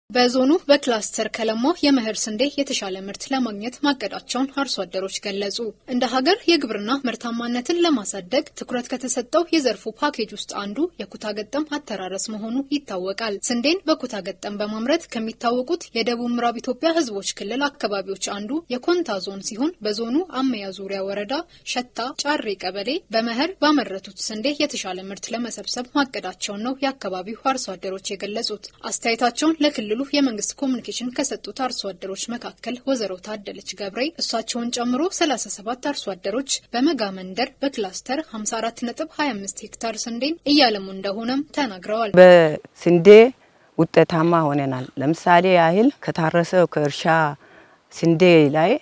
በዞኑ በክላስተር ከለሞ የመኸር ስንዴ የተሻለ ምርት ለማግኘት ማቀዳቸውን አርሶ አደሮች ገለጹ። እንደ ሀገር የግብርና ምርታማነትን ለማሳደግ ትኩረት ከተሰጠው የዘርፉ ፓኬጅ ውስጥ አንዱ የኩታ ገጠም አተራረስ መሆኑ ይታወቃል። ስንዴን በኩታ ገጠም በማምረት ከሚታወቁት የደቡብ ምዕራብ ኢትዮጵያ ህዝቦች ክልል አካባቢዎች አንዱ የኮንታ ዞን ሲሆን በዞኑ አመያ ዙሪያ ወረዳ ሸታ ጫሬ ቀበሌ በመኸር ባመረቱት ስንዴ የተሻለ ምርት ለመሰብሰብ ማቀዳቸውን ነው የአካባቢው አርሶ አደሮች የገለጹት። አስተያየታቸውን ለክልሉ የመንግስት ኮሙኒኬሽን ከሰጡት አርሶ አደሮች መካከል ወዘሮ ታደለች ገብሬ እሳቸውን ጨምሮ 37 አርሶ አደሮች በመጋ መንደር በክላስተር 54.25 ሄክታር ስንዴን እያለሙ እንደሆነም ተናግረዋል። በስንዴ ውጤታማ ሆነናል። ለምሳሌ ያህል ከታረሰው ከእርሻ ስንዴ ላይ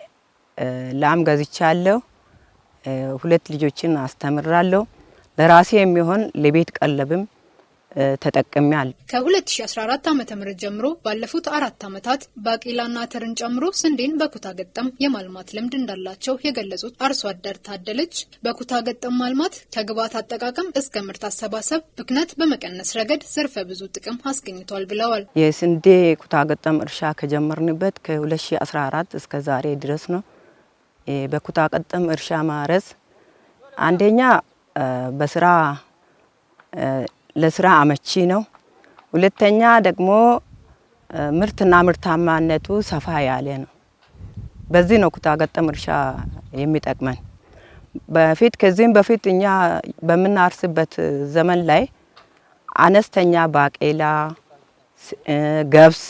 ላም ገዝቻለሁ፣ 2 ልጆችን አስተምራለሁ፣ ለራሴ የሚሆን ለቤት ቀለብም ተጠቅሚያል። ከ2014 ዓ.ም ጀምሮ ባለፉት 4 ዓመታት ባቂላና አተርን ጨምሮ ስንዴን በኩታ ገጠም የማልማት ልምድ እንዳላቸው የገለጹት አርሶ አደር ታደለች በኩታ ገጠም ማልማት ከግብዓት አጠቃቀም እስከ ምርት አሰባሰብ ብክነት በመቀነስ ረገድ ዘርፈ ብዙ ጥቅም አስገኝቷል ብለዋል። የስንዴ ኩታ ገጠም እርሻ ከጀመርንበት ከ2014 እስከ ዛሬ ድረስ ነው። በኩታ ገጠም እርሻ ማረስ አንደኛ በስራ ለስራ አመቺ ነው። ሁለተኛ ደግሞ ምርትና ምርታማነቱ ሰፋ ያለ ነው። በዚህ ነው ኩታ ገጠም እርሻ የሚጠቅመን። ከዚህም በፊት እኛ በምናርስበት ዘመን ላይ አነስተኛ ባቄላ፣ ገብስ፣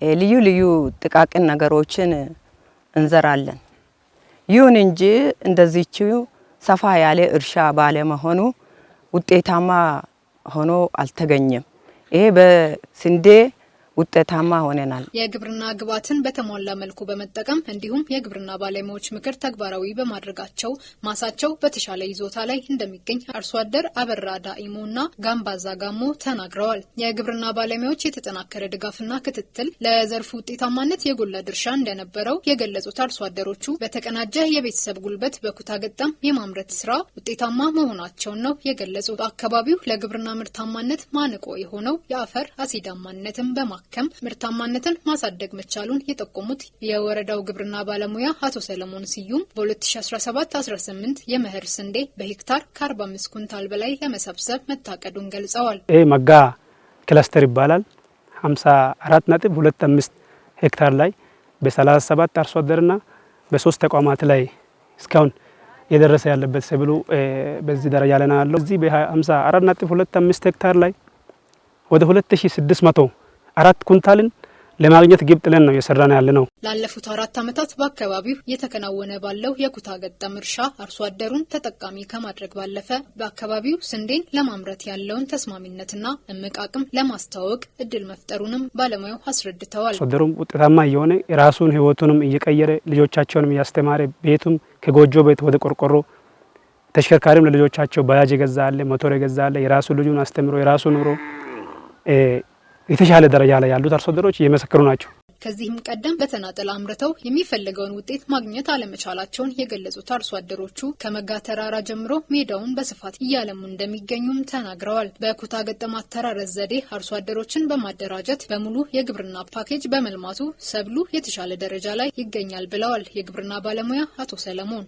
ልዩ ልዩ ጥቃቅን ነገሮችን እንዘራለን። ይሁን እንጂ እንደዚህው ሰፋ ያለ እርሻ ባለመሆኑ ውጤታማ ሆኖ አልተገኘም። ይሄ በስንዴ ውጤታማ ሆነናል። የግብርና ግብዓትን በተሟላ መልኩ በመጠቀም እንዲሁም የግብርና ባለሙያዎች ምክር ተግባራዊ በማድረጋቸው ማሳቸው በተሻለ ይዞታ ላይ እንደሚገኝ አርሶ አደር አበራ ዳኢሞና ጋምባዛ ጋሞ ተናግረዋል። የግብርና ባለሙያዎች የተጠናከረ ድጋፍና ክትትል ለዘርፉ ውጤታማነት የጎላ ድርሻ እንደነበረው የገለጹት አርሶ አደሮቹ በተቀናጀ የቤተሰብ ጉልበት በኩታ ገጠም የማምረት ስራ ውጤታማ መሆናቸውን ነው የገለጹት። አካባቢው ለግብርና ምርታማነት ማነቆ የሆነው የአፈር አሲዳማነትን በማከም ምርታማነትን ማሳደግ መቻሉን የጠቆሙት የወረዳው ግብርና ባለሙያ አቶ ሰለሞን ስዩም በ2017-18 የመኸር ስንዴ በሄክታር ከ45 ኩንታል በላይ ለመሰብሰብ መታቀዱን ገልጸዋል። ይሄ መጋ ክላስተር ይባላል። 54.25 ሄክታር ላይ በ37 አርሶ አደርና በ3 ተቋማት ላይ እስካሁን የደረሰ ያለበት ሰብሉ በዚህ ደረጃ ላይ ነው ያለው። እዚህ በ54.25 ሄክታር ላይ ወደ 2604 ኩንታልን ለማግኘት ግብ ጥለን ነው እየሰራን ያለነው። ላለፉት 4 ዓመታት በአካባቢው የተከናወነ ባለው የኩታ ገጠም እርሻ አርሶ አደሩን ተጠቃሚ ከማድረግ ባለፈ በአካባቢው ስንዴን ለማምረት ያለውን ተስማሚነትና እምቅ አቅም ለማስተዋወቅ እድል መፍጠሩንም ባለሙያው አስረድተዋል። አርሶ አደሩም ውጤታማ እየሆነ የራሱን ህይወቱንም እየቀየረ ልጆቻቸውንም እያስተማረ ቤቱም ከጎጆ ቤት ወደ ቆርቆሮ ተሽከርካሪም ለልጆቻቸው ባጃጅ ገዛለ፣ ሞተር ገዛለ፣ የራሱ ልጁን አስተምሮ የራሱ ኑሮ የተሻለ ደረጃ ላይ ያሉት አርሶ አደሮች እየመሰከሩ ናቸው። ከዚህም ቀደም በተናጠል አምርተው የሚፈልገውን ውጤት ማግኘት አለመቻላቸውን የገለጹት አርሶ አደሮቹ ከመጋ ተራራ ጀምሮ ሜዳውን በስፋት እያለሙ እንደሚገኙም ተናግረዋል። በኩታ ገጠም አተራረስ ዘዴ አርሶ አደሮችን በማደራጀት በሙሉ የግብርና ፓኬጅ በመልማቱ ሰብሉ የተሻለ ደረጃ ላይ ይገኛል ብለዋል የግብርና ባለሙያ አቶ ሰለሞን።